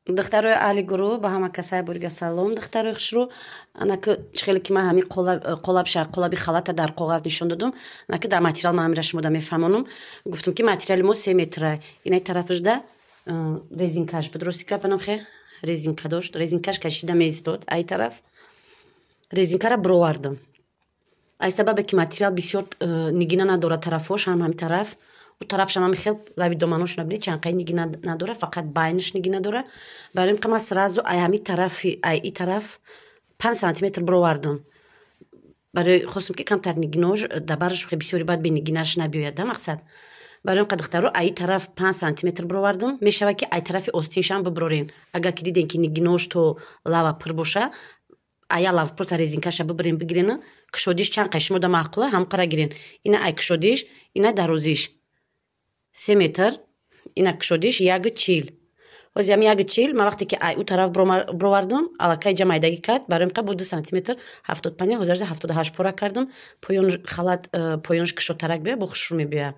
Духтарои аҳли гурӯҳ ба ҳама касае бурга салом. Духтарои хушрӯ, анаки чихеле ки ман ҳамин қолаби халата дар коғаз нишон додум, анаки дар материал ман ҳамира шумода мефаҳмонам. Гуфтам ки материали мо 3 метра. Инаи тарафашда резинкаш буд. Рости гапанам хе резинка дошт. Резинкаш кашида меистод. Ай тараф резинкаро бировардам. Ай сабабе ки материал бисёр нигина надорад тарафош, ҳамин тараф. У тарафшам ҳами хел лаби доманош набинед чанқаи нигина надора, фақат байнаш нигина дора. Барои ин ман сразу ай ҳами тарафи ай и тараф 5 сантиметр бировардам. Барои хостам ки камтар нигинош дабараш бисёри баъд бенигинаш набиёяд да мақсад. Барои ин духтаро ай и тараф 5 сантиметр бировардам. Мешавад ки ай тарафи остиншам бибирорен. Агар ки дидем ки нигинош то лава пир боша, ая лав просто резинкаша бибирен бигирен. Кушодиш чанқаи шумода маъқула ҳамқара гирен. Ина ай кушодиш, ина дарозиш 3 метр, ина кушодиш 1,40. Ҳозир ҳами 1,40 ман вақте ки ай у тараф бировардам, аллакай ҷа майдагӣ кард, барои ин бу 2 сантиметр 75, ҳозир 78 пора кардам. Поён халат поёнш кушодтарак бия, бо хушрӯ мебия.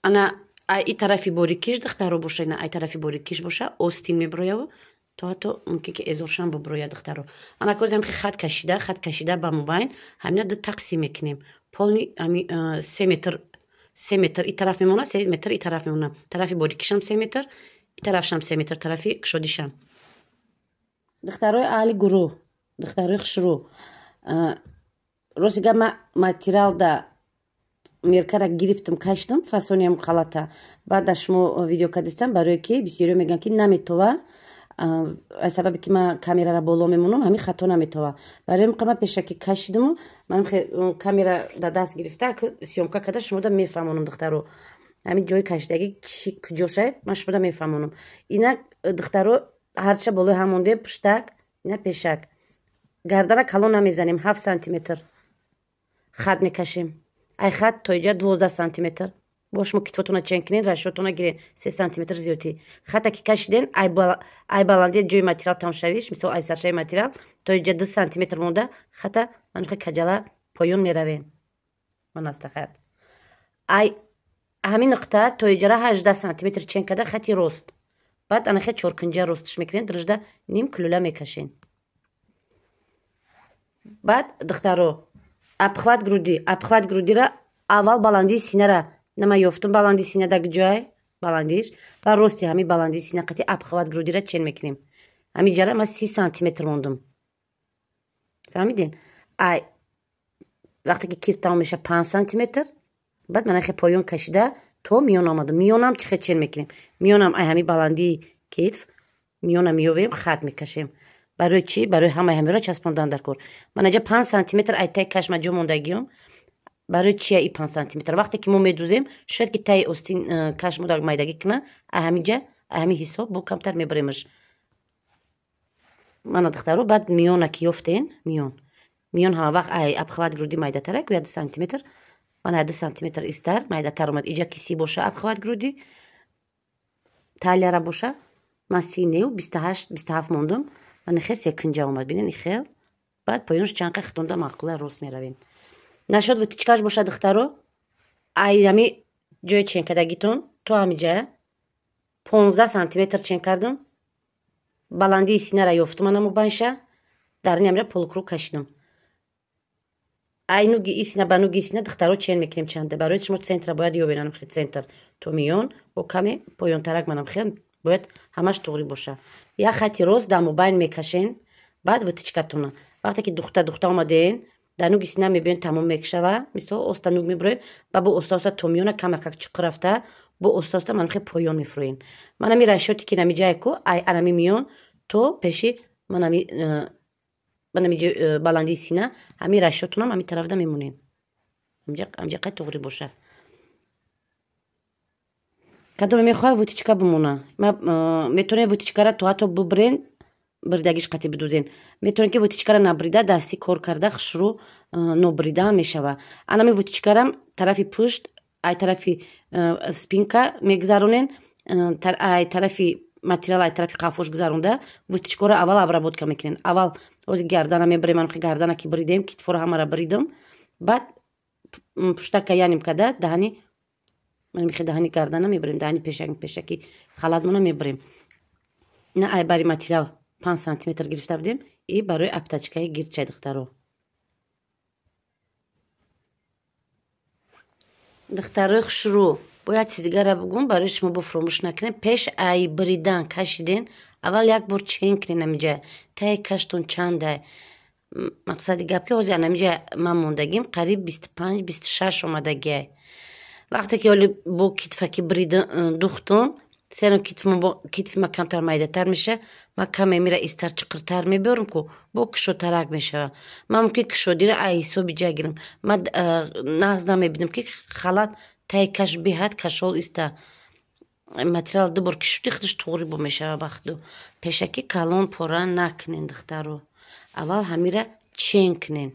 Ана ай и тарафи борикиш духтаро боша, ина ай тарафи борикиш боша, остин мебирояв. То ҳатто мумкин ки эзоршам бибирояд духтаро. Ана кози ҳам хат кашида ба мобайн ҳамина ду тақсим мекунем. Полни ҳами 3 метр и тараф мемона, 3 метр и тараф мемона. Тарафи борикишам 3 метр, и тарафшам 3 метр, тарафи кушодишам. Духтарои аҳли гурӯҳ, духтарои хушрӯ, рости гап ман материал да меркара гирифтам, каштам, фасониам халата. Баъда шумо видеока дистам, барое ки бисёриҳо мегӯянд ки наметова. Аз сабаби ки ман камераро боло мемонам, ҳамин хато наметова. Барои ин ман пешаки кашидаму, ман камера да даст гирифта сёмка карда шумода мефаҳмонам духтаро. Ҳамин ҷои кашидагӣ чӣ куҷоша ман шумода мефаҳмонам. Ина духтаро ҳарча болои ҳам мондем пуштак, ина пешак. Гардана калон намезанем 7 сантиметр. Хат мекашем. Ай хат то иҷа 12 сантиметр. Бо шумо китфотона чен кунед, рашотона гиред 3 сантиметр зиёдӣ. Хата ки кашиден, ай баландии ҷои материал тамошавиш, мисол ай саршаи материал то иҷа 2 сантиметр монда, хата манхе каҷала поён меравен. Манаста хат. Ай ҳамин нуқта то иҷара 18 сантиметр чен карда хати рост. Баъд анахе чоркунҷа ростиш мекунед, даражда ним кулула мекашен. Баъд духтаро абхват грудира аввал баландии синара нама ёфтам, баландии сина даг ҷой баландиш ва рости ҳами баландии сина қати абхват грудира чен мекунем. Ҳами ҷара ман 30 сантиметр мондам. фаҳмиден? Ай вақте ки кир тамом меша 5 сантиметр, баъд манахе поён кашида то миён омадам. Миёнам чихе чен мекунем? Миёнам ай ҳами баландии китф, миёнам меёвем, хат мекашем. Барои чӣ? Барои ҳамаи ҳамиро часпондан дар кор. Ман аҷа 5 сантиметр ай таи кашма ҷо мондагиём. Барои чия и 5 сантиметр? Вақте ки мо медӯзем, шояд ки таи остин каш мода майдагӣ кунад, ай ҳамиҷа ай ҳами ҳисоб бо камтар мебаремаш. Мана духтаро баъд миёна ки ёфтен, миён ҳама вақт ай абхват груди майдатарак гӯя 2 сантиметр. Ман ай 2 сантиметр истар майдатар омад. Иҷа ки 30 боша абхват груди, талияра боша, ман 30 нев 28-27 мондам. Ман хел секунҷа омад. Бинен хел. Баъд поёнш чанқа хитонда маъқула рост меравен. Нашод вутичкаш боша духтаро, ай ҳами ҷои чен кардагитон то ҳамиҷа 15 сантиметр чен кардам. Баландии синара ёфтам ана мобайнша, дар ин ҳамира полукруг кашидам. Ай нуги и сина ба нуги сина духтаро чен мекунем чанда. Барои шумо центра бояд ёбен, анам хел центр то миён бо каме поёнтарак манам хел бояд ҳамаш туғри боша. Як хати рост дар мобайн мекашен, баъд вутичкатона. Вақте ки духта омаден, дар нуги сина мебинед тамом мекшава, мисол оста нуг мебироед, ба бо оста то миёна камакак чуқur рафта, бо оста манам хел поён мефуроен. Манами расшоти ки намиҷае ку ай анами миён то пеши манами баландии сина ҳами расшотонам ҳами тарафда мемонен. ҳамҷа қай туғри боша. Кадоме мехоҳад вутичка бимона. Метавонед вутичкара то ҳатто бибирен, биридагиш қати бидӯзен. Метавонед ки вутичкара набрида дастӣ кор карда хушрӯ нобрида мешава. Анами вутичкарам тарафи пушт, ай тарафи спинка мегузаронен, ай тарафи материал ай тарафи қафош гузаронда вутичкаро аввал обработка мекунен. Аввал ҳозир гардана мебирем, анхи гардана ки бридем, китфоро ҳамаро бридам, баъд пуштака яним карда даҳани даҳани гардана мебирем, даҳани пешаки халатмона мебирем. ина ай бари материал 5 сантиметр гирифта будем. И барои аптачкаи гирчай духтаро. духтарои хушрӯ, бояд чизи дигара бугум барои шумо бо фуромӯш накунед. Пеш ай биридан кашиден, аввал як бор чен кунед намиҷа. Таи каштон чандай? Мақсади гап ки ҳозир намиҷа ман мондагим қариб 25-26 омадагиай. Вақте ки ҳоли бо китфаки духтум, сено китфи ма камтар майдатар меша, ма каме мира истар чиқиртар меборам ку бо кушодтарак мешава. Ман мумкин кушодира ай ҳисоби ҷа гирам. Ма нағз намебинам ки халат таи каш биҳад кашол иста. Материал дубор кишуди худаш туғри бо мешава бахту. Пешаки калон пора накунен духтаро. Аввал ҳамира чен кунен.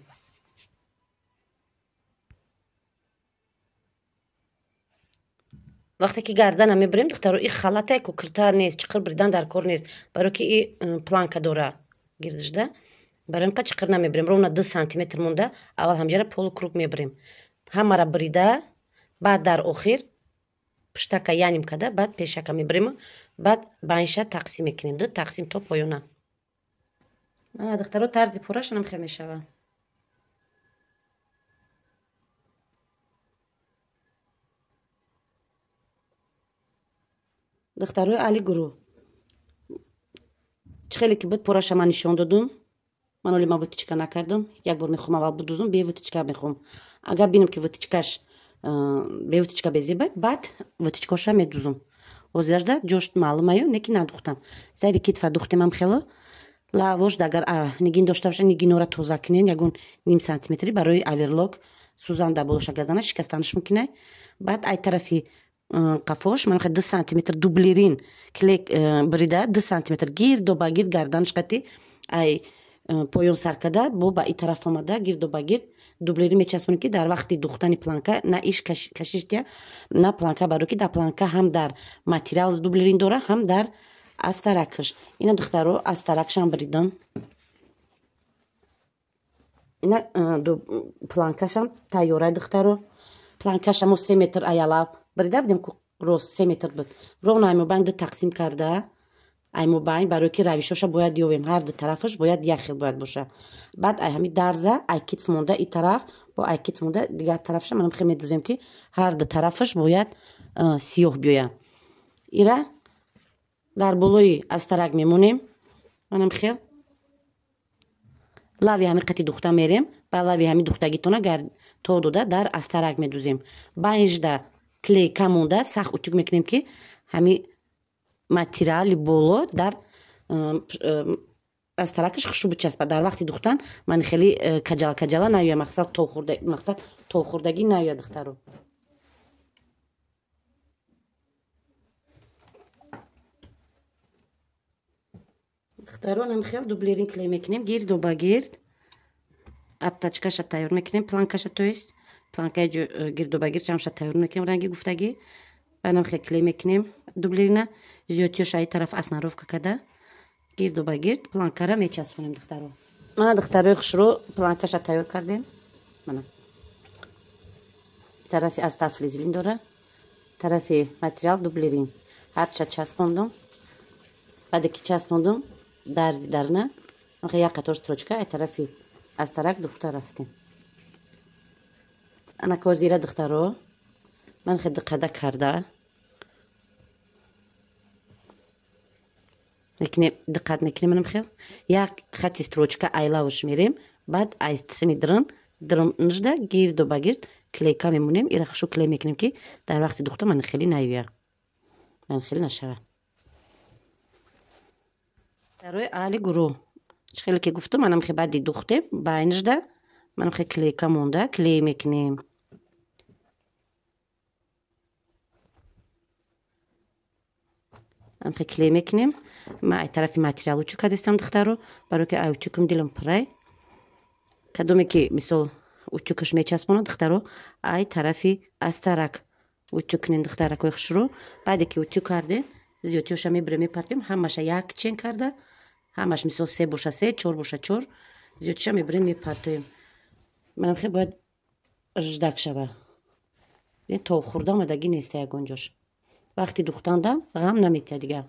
вақте ки гардана мебарем духтаро, ин халатае ку киртар нест, чиқир биридан дар кор нест, баро ки ин планка дора гирдишда. Барои инқа чиқир намебарем, ровна 2 сантиметр монда аввал ҳамҷара полукруг мебарем. Ҳамара бирида, баъд дар охир пуштака яним када, баъд пешака мебарем, баъд байнша тақсим мекунем. 2 тақсим то поёна. Духтаро тарзи порашонам хе мешава. духтарои али гурӯҳ, чӣ хеле ки буд пораша ман нишон додум. Ман оли ма вутичка накардам. Як бор мехоҳам аввал будузум, бе вутичка мехоҳам. Агар бинам ки вутичкаш бе вутичка безебад, баъд вутичкаша медузум. Ҳозиражда ҷош маълум аю, не ки надухтам. Сайди китфа духтемам хело. Лавошда агар нигин дошта бошад, нигинора тоза кунен, ягон ним сантиметри барои аверлок сӯзанда болоша газана шикастанаш мукунай. Баъд ай тарафи қафош ман 2 сантиметр дублирин клек бирида 2 сантиметр гирдоба гирд гарданаш қати ай поён сар када бо ба и тараф омада гирдоба гирд дублирин мечаспонем ки дар вақти духтани планка на иш кашиштия на планка, баро ки дар планка ҳам дар материал дублирин дора, ҳам дар астаракаш. Ина духтаро астаракшам биридам. Ина планкашам тайёра духтаро. Планкашамо 3 метр аялаб бирида будем ку рост 3 метр буд. Ровно аймобайн 2 тақсим карда аймобайн, барои ки равишоша бояд ёвем. Ҳар ду тарафаш бояд як хел бояд боша. Баъд ай ҳами дарза ай китф монда и тараф бо ай китф монда дигар тарафша манам хел медузем ки ҳар ду тарафаш бояд сиёҳ биёя. ира дар болои астарак мемонем. Манам хел лави ҳами қати духта мерем, ба лави ҳами духтагитона то дода дар астарак медузем. Байнжда клейка монда сахт утюг мекунем ки ҳами материали боло дар астаракаш хушрӯ бичаспад. Дар вақти духтан ман хели каҷала наёя, мақсад то хӯрдагӣ наёя духтаро. духтаро нам хел дублирин клей мекунем гирдоба гирд. Аптачкаша тайёр мекунем, планкаша то есть планкаи гирдоба гирд ҷамъша тайёр мекунем ранги гуфтагӣ. Банам хел клей мекунем дублирина зиёдтиёша ай тараф аснаровка када гирдоба гирд планкара мечаспонем духтаро. Мана духтарои хушрӯ планкаша тайёр кардем. Мана тарафи астар флизелин дора, тарафи материал дублирин. Ҳарча часпондум. баъде ки часпондум дарзи дарна як қатор строчка ай тарафи астарак духта рафтем. ана козира духтаро ман хел диққада карда диққат мекунем. Манам хел як хати строчка ай лавош мерем, баъд ай сини дырмнжда гирдоба гирд клейка мемонем. ира хушу клей мекунем ки дар вақти духта ман хели наёя, ман хели нашава. дарои али гурӯҳ чӣ хеле ки гуфтум, манам хе баъди духтем байнжда манам хе клейка монда клей мекунем. манам хе клей мекунем. ма ай тарафи материал утюг кадистам духтаро, баро ки ай утюгам дилам пурай. кадоме ки мисол утюгаш мечаспонад духтаро, ай тарафи астарак утюг кунем духтаракои хушрӯ. баъде ки утюг кардем зиёдтиёша мебирем мепартем, ҳамаша як чен карда, ҳамаш мисол 3 боша 3, 4 боша 4 зиёдтиша мебирем мепартоем. манам хел бояд риждак шава, то хӯрда омадагӣ неста ягон ҷош. вақти духтанда ғам наметия дигар.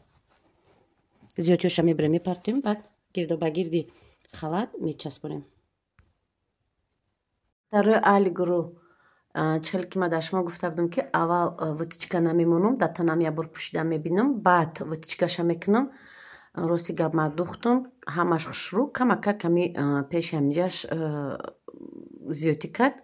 зиёдиёша мебарем мепартем, баъд гирдоба гирди халат мечаспонем. Дарои аҳли гурӯҳ, чӣ хеле ки ман дар шумо гуфта будам ки аввал вутичка намемонам, дар танам як бор пӯшида мебинам, баъд вутичкаша мекунам. Рости гап ман духтам, ҳамаш хушрӯ, камака ками пеши ҳамҷаш зиёдӣ кард.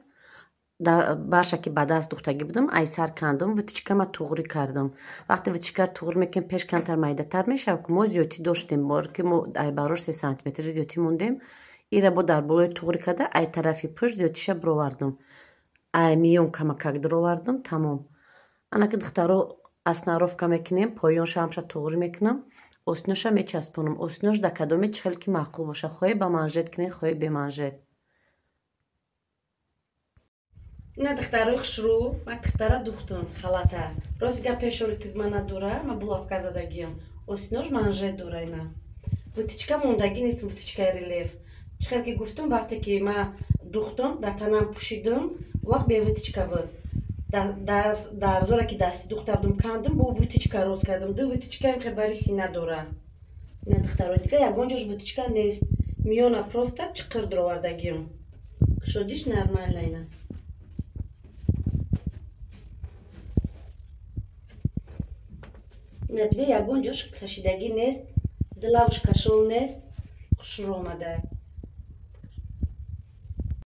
Барша ки ба даст духтагӣ будам, ай сар кандам, вутичкама туғрӣ кардам. Вақте вутичкаро туғрӣ мекунем, пеш камтар майдатар мешавад, ки мо зиёдӣ доштем, бор ки мо ай барош 3 сантиметри зиёдӣ мондем. Ира бо дар болои туғрӣ карда, ай тарафи пӯш зиёдиша бировардам. Ай миён камакак дировардам, тамом. Ана ки духтаро основровка мекунем, поёнша ҳамаша туғрӣ мекунам, осиноша мечаспонам. Осинош дар кадоме чӣ хеле ки маъқул боша, хоҳе ба манжет кунед, хоҳе бе манжет. Ина духтарои хушрӯ, ман киртара духтам халата. Рости гап пешори тигма надора, ман булавка задагиам. Осинош манжет дора ина. Вутичка мондагӣ нест, вутичкаи релеф. Чӣ хеле ки гуфтам, вақте ки ман духтам, дар танам пӯшидам, вақт бе вутичка буд. Дар зора ки дасти духта будам кандам, бо вутичка рост кардам. Ду вутичкаам хебари сина дора. Ина духтарои дига ягон ҷош вутичка нест. Миёна просто чиқир дировардагиам. Кушодиш нормална ина. Ина бида ягон ҷош кашидагӣ нест, дилаваш кашол нест. Хушрӯ омада.